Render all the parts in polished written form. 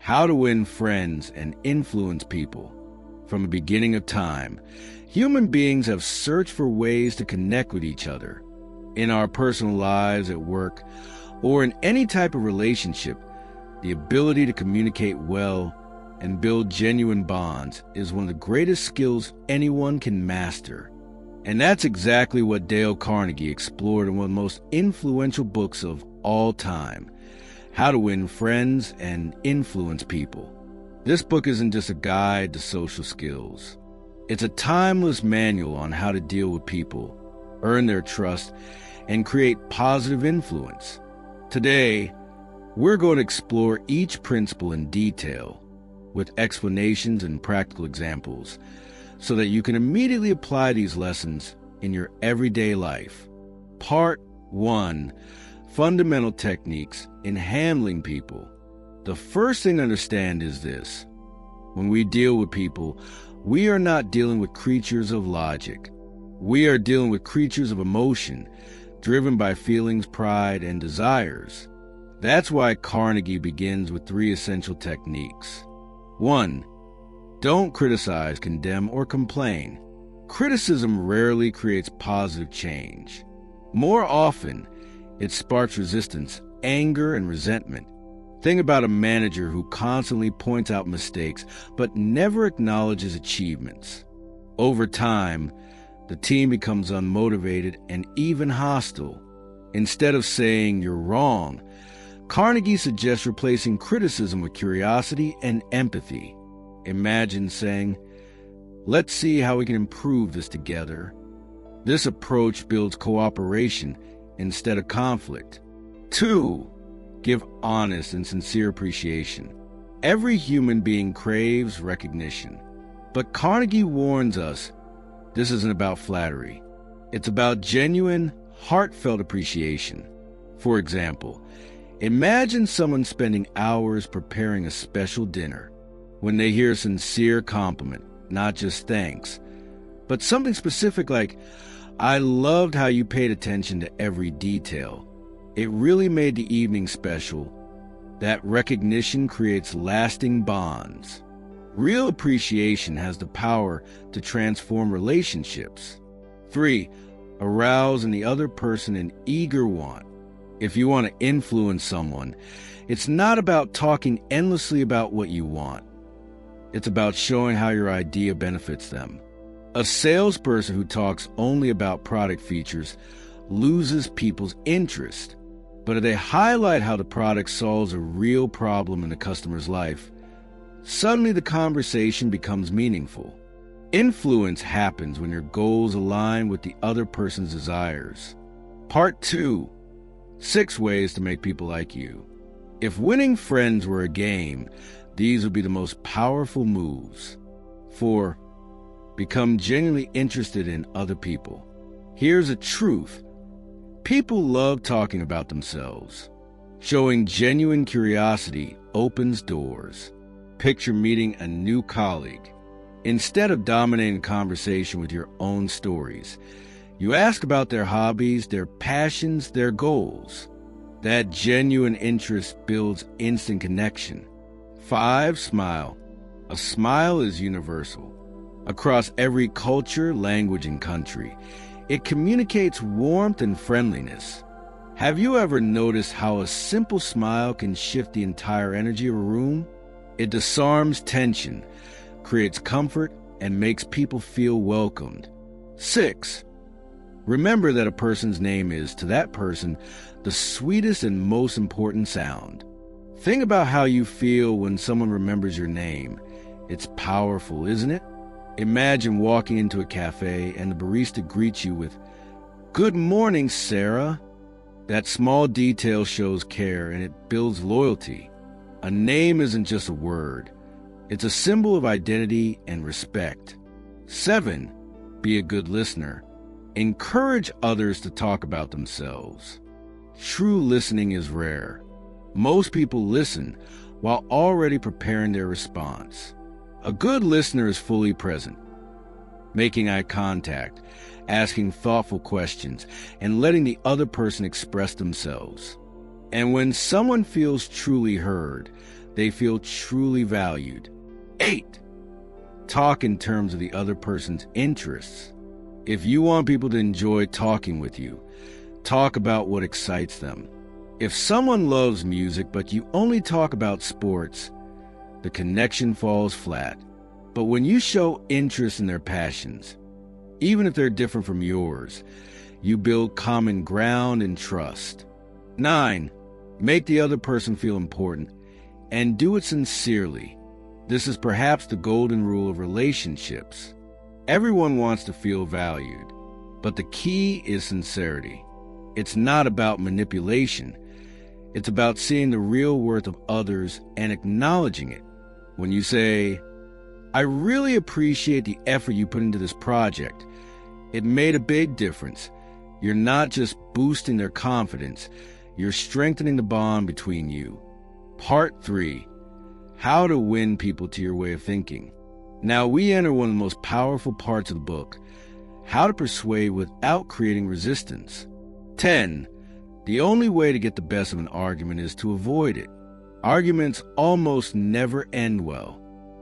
How to win friends and influence people. From the beginning of time, human beings have searched for ways to connect with each other. In our personal lives, at work, or in any type of relationship, the ability to communicate well and build genuine bonds is one of the greatest skills anyone can master. And that's exactly what Dale Carnegie explored in one of the most influential books of all time, How to Win Friends and Influence People. This book isn't just a guide to social skills. It's a timeless manual on how to deal with people, earn their trust, and create positive influence. Today, we're going to explore each principle in detail, with explanations and practical examples, so that you can immediately apply these lessons in your everyday life. Part 1. Fundamental techniques in handling people. The first thing to understand is this. When we deal with people, we are not dealing with creatures of logic. We are dealing with creatures of emotion, driven by feelings, pride, and desires. That's why Carnegie begins with 3 essential techniques. 1. Don't criticize, condemn, or complain. Criticism rarely creates positive change. More often, it sparks resistance, anger, and resentment. Think about a manager who constantly points out mistakes but never acknowledges achievements. Over time, the team becomes unmotivated and even hostile. Instead of saying you're wrong, Carnegie suggests replacing criticism with curiosity and empathy. Imagine saying, "Let's see how we can improve this together." This approach builds cooperation instead of conflict. 2. Give honest and sincere appreciation. Every human being craves recognition. But Carnegie warns us this isn't about flattery. It's about genuine, heartfelt appreciation. For example, imagine someone spending hours preparing a special dinner. When they hear a sincere compliment, not just thanks, but something specific like, "I loved how you paid attention to every detail. It really made the evening special." That recognition creates lasting bonds. Real appreciation has the power to transform relationships. 3. Arouse in the other person an eager want. If you want to influence someone, it's not about talking endlessly about what you want. It's about showing how your idea benefits them. A salesperson who talks only about product features loses people's interest. But if they highlight how the product solves a real problem in the customer's life, suddenly the conversation becomes meaningful. Influence happens when your goals align with the other person's desires. Part 2. 6 ways to make people like you. If winning friends were a game, these would be the most powerful moves. 4. Become genuinely interested in other people. Here's a truth. People love talking about themselves. Showing genuine curiosity opens doors. Picture meeting a new colleague. Instead of dominating conversation with your own stories, you ask about their hobbies, their passions, their goals. That genuine interest builds instant connection. 5. Smile. A smile is universal. Across every culture, language, and country, it communicates warmth and friendliness. Have you ever noticed how a simple smile can shift the entire energy of a room? It disarms tension, creates comfort, and makes people feel welcomed. 6. Remember that a person's name is, to that person, the sweetest and most important sound. Think about how you feel when someone remembers your name. It's powerful, isn't it? Imagine walking into a cafe and the barista greets you with, "Good morning, Sarah." That small detail shows care and it builds loyalty. A name isn't just a word. It's a symbol of identity and respect. 7. Be a good listener. Encourage others to talk about themselves. True listening is rare. Most people listen while already preparing their response. A good listener is fully present, making eye contact, asking thoughtful questions, and letting the other person express themselves. And when someone feels truly heard, they feel truly valued. 8. Talk in terms of the other person's interests. If you want people to enjoy talking with you, talk about what excites them. If someone loves music but you only talk about sports, the connection falls flat. But when you show interest in their passions, even if they're different from yours, you build common ground and trust. 9. Make the other person feel important, and do it sincerely. This is perhaps the golden rule of relationships. Everyone wants to feel valued, but the key is sincerity. It's not about manipulation. It's about seeing the real worth of others and acknowledging it. When you say, "I really appreciate the effort you put into this project. It made a big difference," you're not just boosting their confidence, you're strengthening the bond between you. Part 3. How to win people to your way of thinking. Now we enter one of the most powerful parts of the book, how to persuade without creating resistance. 10. The only way to get the best of an argument is to avoid it. Arguments almost never end well.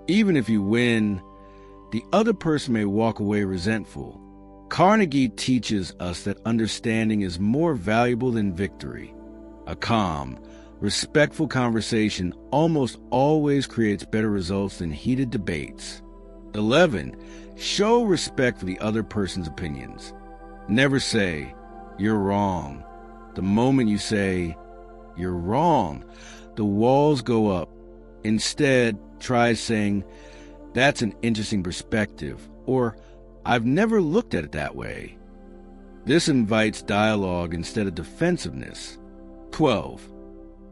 Even if you win, the other person may walk away resentful. Carnegie teaches us that understanding is more valuable than victory. A calm, respectful conversation almost always creates better results than heated debates. 11. Show respect for the other person's opinions. Never say, "You're wrong." The moment you say, "You're wrong," the walls go up. Instead, try saying, "That's an interesting perspective," or "I've never looked at it that way." This invites dialogue instead of defensiveness. 12.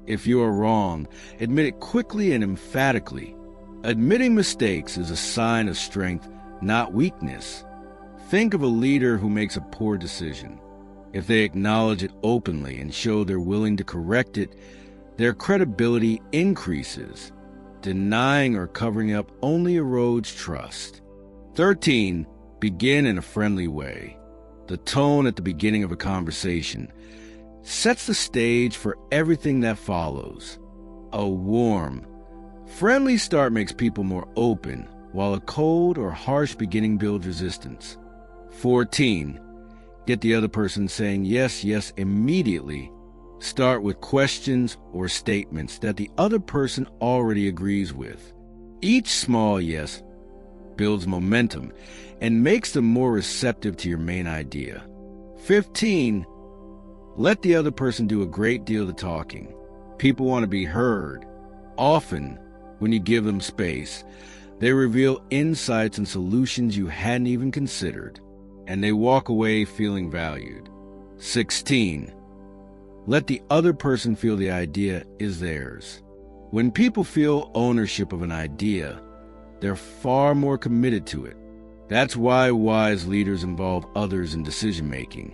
If you are wrong, admit it quickly and emphatically. Admitting mistakes is a sign of strength, not weakness. Think of a leader who makes a poor decision. If they acknowledge it openly and show they're willing to correct it, their credibility increases. Denying or covering up only erodes trust. 13. Begin in a friendly way. The tone at the beginning of a conversation sets the stage for everything that follows. A warm, friendly start makes people more open, while a cold or harsh beginning builds resistance. 14. Get the other person saying yes, yes immediately. Start with questions or statements that the other person already agrees with. Each small yes builds momentum and makes them more receptive to your main idea. 15. Let the other person do a great deal of the talking. People want to be heard. Often, when you give them space, they reveal insights and solutions you hadn't even considered, and they walk away feeling valued. 16. Let the other person feel the idea is theirs. When people feel ownership of an idea, they're far more committed to it. That's why wise leaders involve others in decision-making.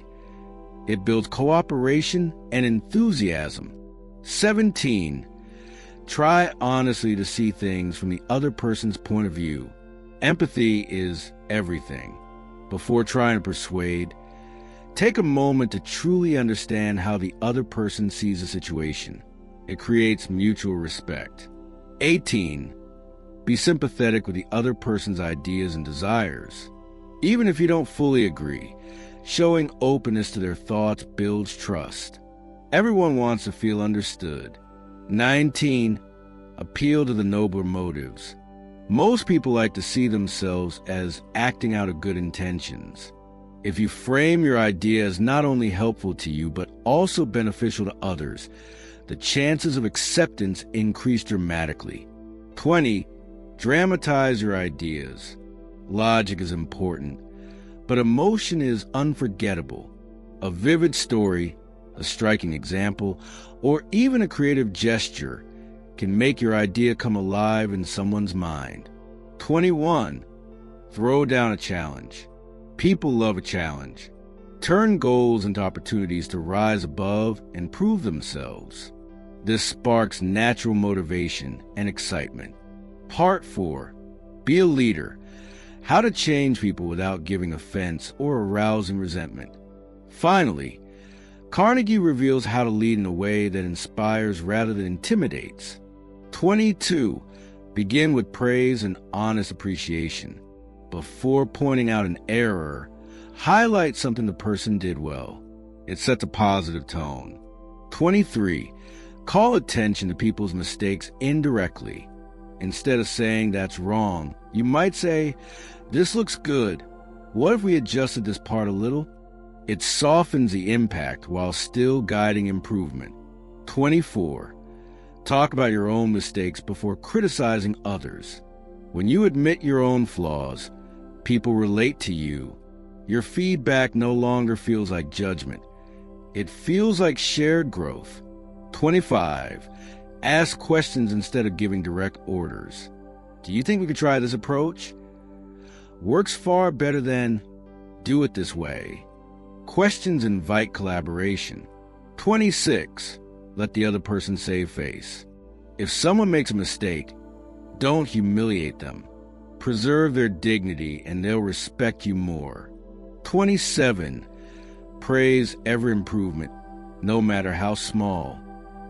It builds cooperation and enthusiasm. 17. Try honestly to see things from the other person's point of view. Empathy is everything. Before trying to persuade, take a moment to truly understand how the other person sees the situation. It creates mutual respect. 18. Be sympathetic with the other person's ideas and desires. Even if you don't fully agree, showing openness to their thoughts builds trust. Everyone wants to feel understood. 19. Appeal to the nobler motives. Most people like to see themselves as acting out of good intentions. If you frame your idea as not only helpful to you, but also beneficial to others, the chances of acceptance increase dramatically. 20. Dramatize your ideas. Logic is important, but emotion is unforgettable. A vivid story, a striking example, or even a creative gesture can make your idea come alive in someone's mind. 21. Throw down a challenge. People love a challenge. Turn goals into opportunities to rise above and prove themselves. This sparks natural motivation and excitement. Part 4. Be a leader. How to change people without giving offense or arousing resentment. Finally, Carnegie reveals how to lead in a way that inspires rather than intimidates. 22. Begin with praise and honest appreciation. Before pointing out an error, highlight something the person did well. It sets a positive tone. 23. Call attention to people's mistakes indirectly. Instead of saying that's wrong, you might say, "This looks good. What if we adjusted this part a little?" It softens the impact while still guiding improvement. 24. Talk about your own mistakes before criticizing others. When you admit your own flaws, people relate to you. Your feedback no longer feels like judgment. It feels like shared growth. 25. Ask questions instead of giving direct orders. Do you think we could try this approach? Works far better than, "Do it this way." Questions invite collaboration. 26. Let the other person save face. If someone makes a mistake, don't humiliate them. Preserve their dignity and they'll respect you more. 27. Praise every improvement, no matter how small.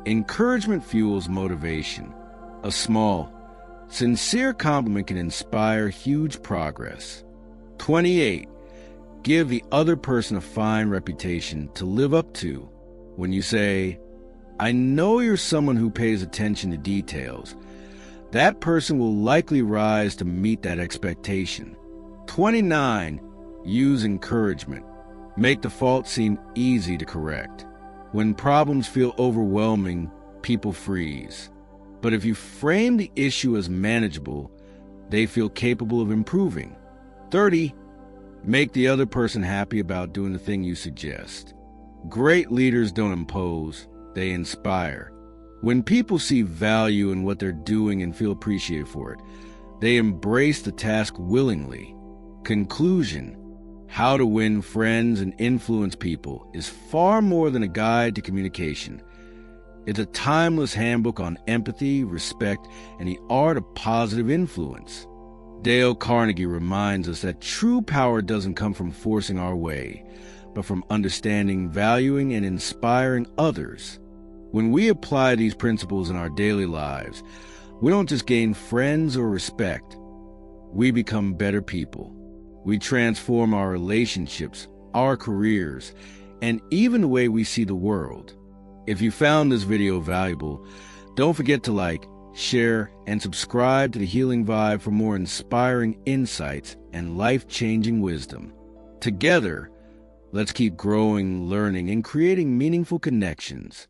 Encouragement fuels motivation. A small, sincere compliment can inspire huge progress. 28. Give the other person a fine reputation to live up to. When you say, "I know you're someone who pays attention to details," that person will likely rise to meet that expectation. 29. Use encouragement. Make the fault seem easy to correct. When problems feel overwhelming, people freeze. But if you frame the issue as manageable, they feel capable of improving. 30. Make the other person happy about doing the thing you suggest. Great leaders don't impose, they inspire. When people see value in what they're doing and feel appreciated for it, they embrace the task willingly. Conclusion: How to Win Friends and Influence People is far more than a guide to communication. It's a timeless handbook on empathy, respect, and the art of positive influence. Dale Carnegie reminds us that true power doesn't come from forcing our way, but from understanding, valuing, and inspiring others. When we apply these principles in our daily lives, we don't just gain friends or respect. We become better people. We transform our relationships, our careers, and even the way we see the world. If you found this video valuable, don't forget to like, share, and subscribe to The Healing Vibe for more inspiring insights and life-changing wisdom. Together, let's keep growing, learning, and creating meaningful connections.